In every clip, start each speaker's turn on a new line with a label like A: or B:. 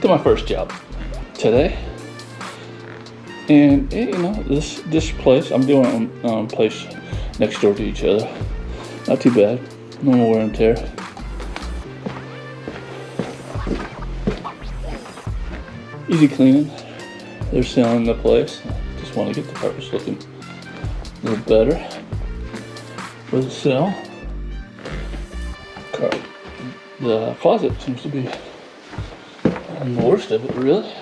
A: to my first job today. And you know, this place, I'm doing place next door to each other. Not too bad. No more wear and tear. Easy cleaning. They're selling the place. Just want to get the carpets looking a little better for the sale. The closet seems to be on the worst of it, really.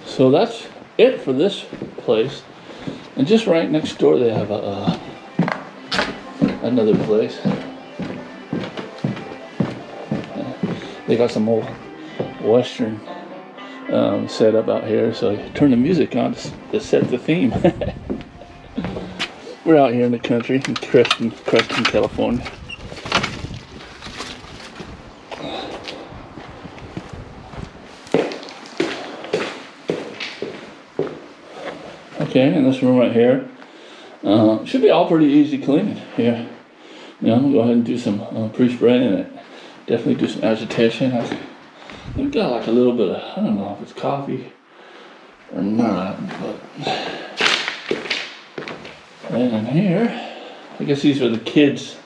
A: So that's it for this place. And just right next door, they have another place. They got some old Western setup out here, so I turn the music on to set the theme. We're out here in the country in Creston, California. Okay, and this room right here should be all pretty easy cleaning here. You know, go ahead and do some pre-spraying in it. Definitely do some agitation. We've got like a little bit of, I don't know if it's coffee or not, but. And in here, I guess these are the kids'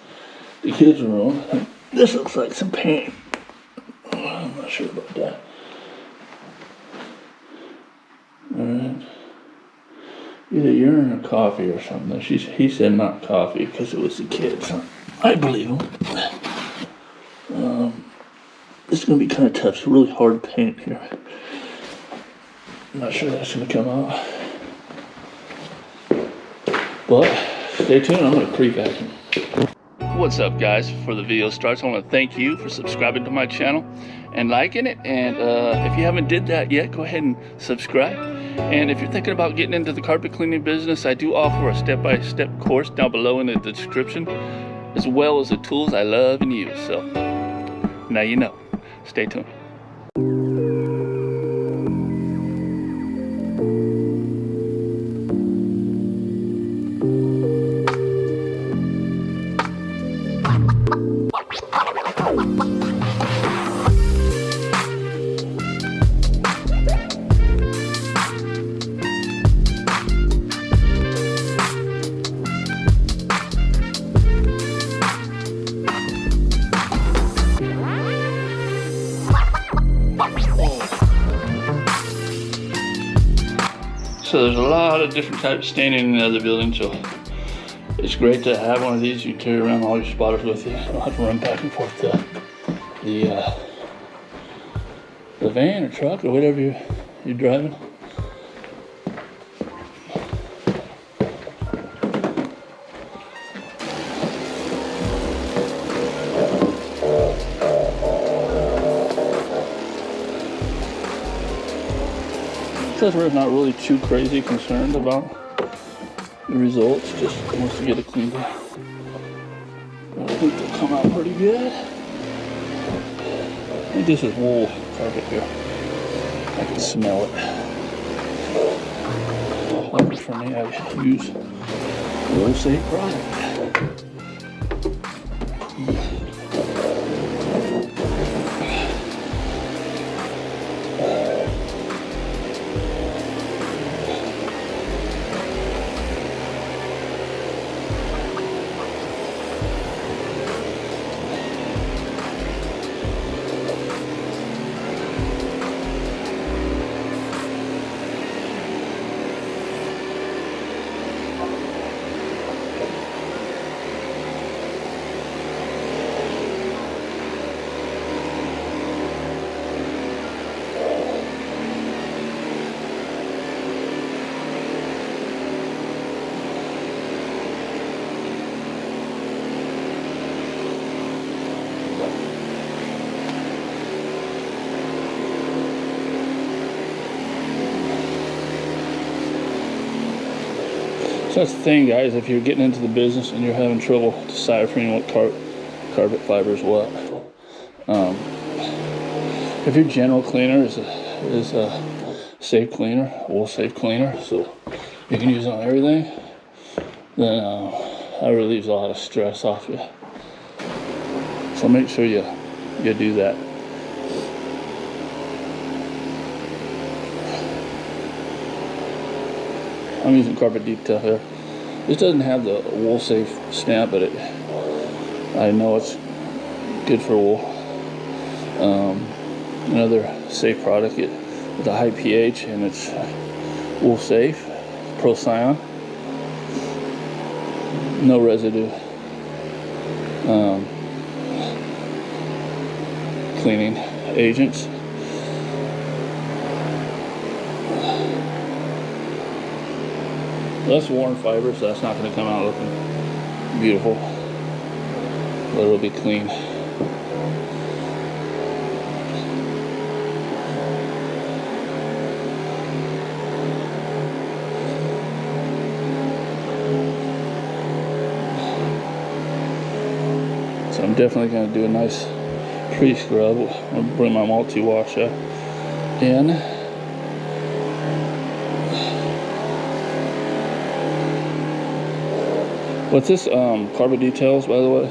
A: room. This looks like some paint. I'm not sure about that. Alright. Either urine or coffee or something. He said not coffee because it was the kids. I believe him. This is going to be kind of tough. It's really hard paint here. I'm not sure that's going to come out. But stay tuned. I'm going to pre-vacuum. What's up, guys? Before the video starts, I want to thank you for subscribing to my channel and liking it. And if you haven't did that yet, go ahead and subscribe. And if you're thinking about getting into the carpet cleaning business, I do offer a step-by-step course down below in the description, as well as the tools I love and use. So now you know. Stay tuned. So there's a lot of different types standing in the other building, so it's great to have one of these. You carry around all your spotters with you. You don't have to run back and forth to the van or truck or whatever you're driving. We're not really too crazy concerned about the results, just wants to get it cleaned up. But I think they'll come out pretty good. I think this is wool carpet here. I can smell it. Lucky for me, I use Wool Safe product. So that's the thing, guys, if you're getting into the business and you're having trouble deciphering what carpet fiber is what. If your general cleaner is a safe cleaner, wool safe cleaner, so you can use it on everything, then that relieves a lot of stress off you. So make sure you do that. I'm using carpet detail here. This doesn't have the wool safe stamp, but I know it's good for wool. Another safe product with a high pH, and it's wool safe, Procyon, no residue. Cleaning agents. That's worn fiber, so that's not going to come out looking beautiful, but it'll be clean. So I'm definitely going to do a nice pre-scrub. I'll bring my multi-wash in. With this carpet details, by the way,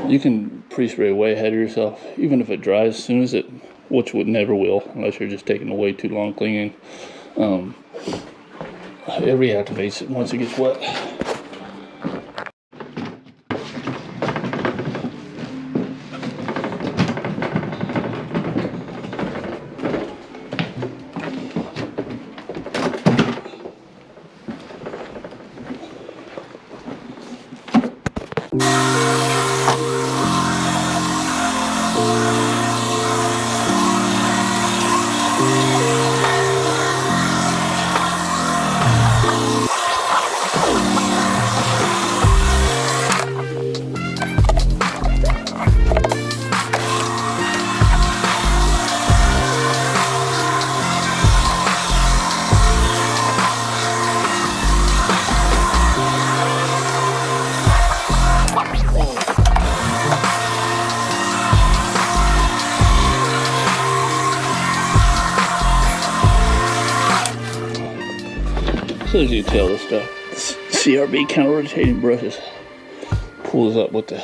A: you can pre-spray way ahead of yourself, even if it dries as soon as it, which would never will, unless you're just taking way too long cleaning. It reactivates it once it gets wet. So as you can tell, this stuff, CRB counter rotating brushes, pulls up with the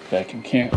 A: vacuum can.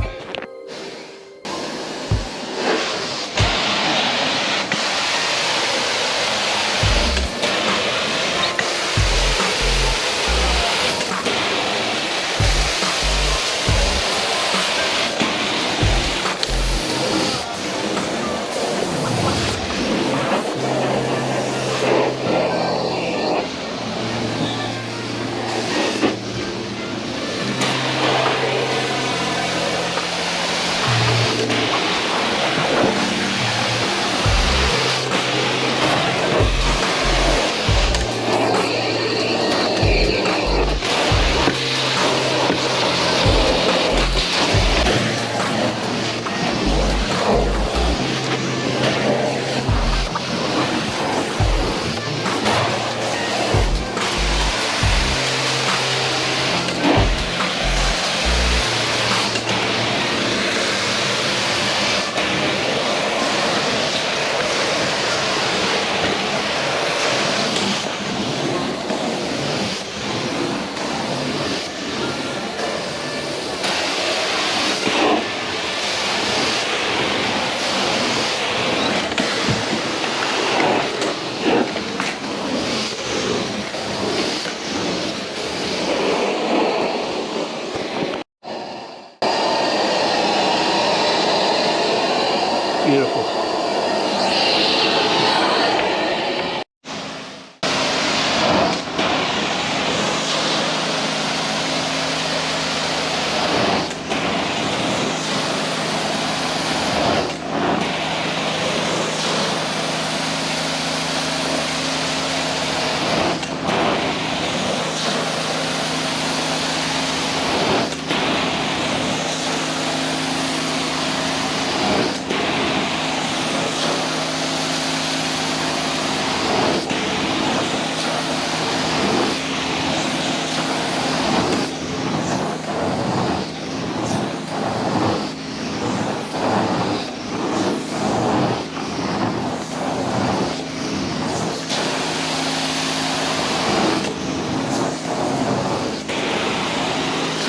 A: Beautiful.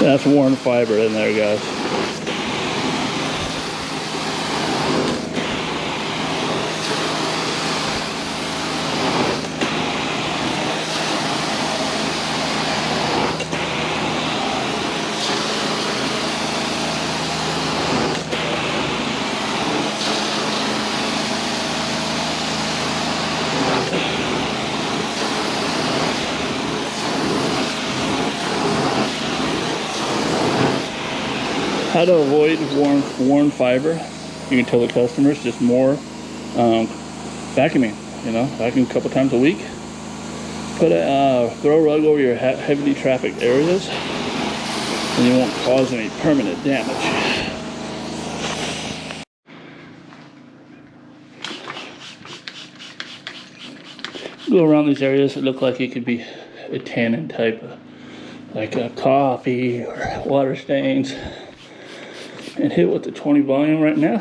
A: That's worn fiber in there, guys. how to avoid worn fiber. You can tell the customers just more vacuuming. You know, vacuum a couple times a week. Put a throw rug over your heavily trafficked areas, and you won't cause any permanent damage. Go around these areas that look like it could be a tannin type, like a coffee or water stains, and hit with the 20 volume right now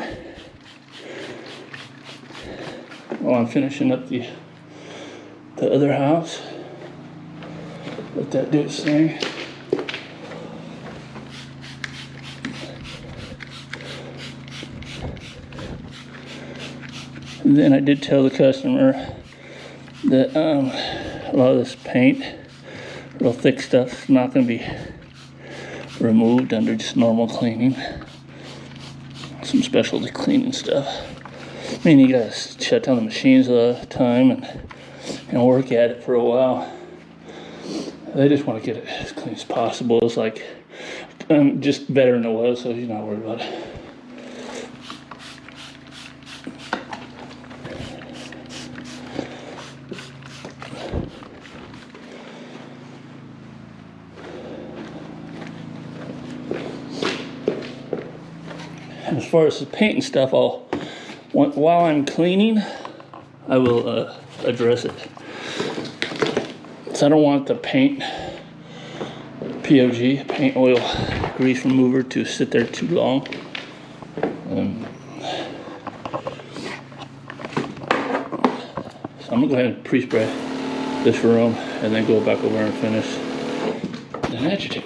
A: while I'm finishing up the other house. Let that do its thing. And then I did tell the customer that a lot of this paint, real thick stuff, is not going to be removed under just normal cleaning. Some specialty cleaning stuff. I mean, you gotta shut down the machines all the time and work at it for a while. They just want to get it as clean as possible. It's like I'm just better than it was, so you're not worried about it. As far as the paint and stuff, while I'm cleaning, I will address it. So I don't want the paint, POG, paint oil grease remover, to sit there too long. So I'm gonna go ahead and pre-spray this room and then go back over and finish and agitate.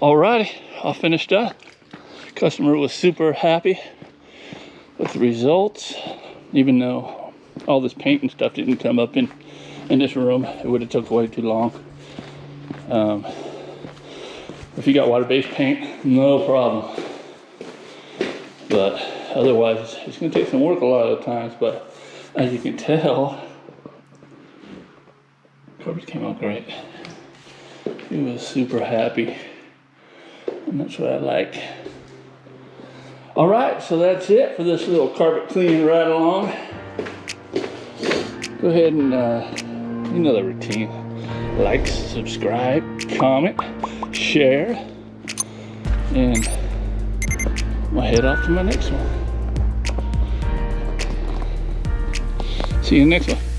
A: Alrighty, all finished up. Customer was super happy with the results, even though all this paint and stuff didn't come up in this room. It would have took way too long. If you got water-based paint, no problem. But otherwise, it's going to take some work a lot of the times. But as you can tell, carpet came out great. He was super happy. And that's what I like. All right, so that's it for this little carpet cleaning ride along. Go ahead and, you know the routine. Like, subscribe, comment, share, and I'll head off to my next one. See you next one.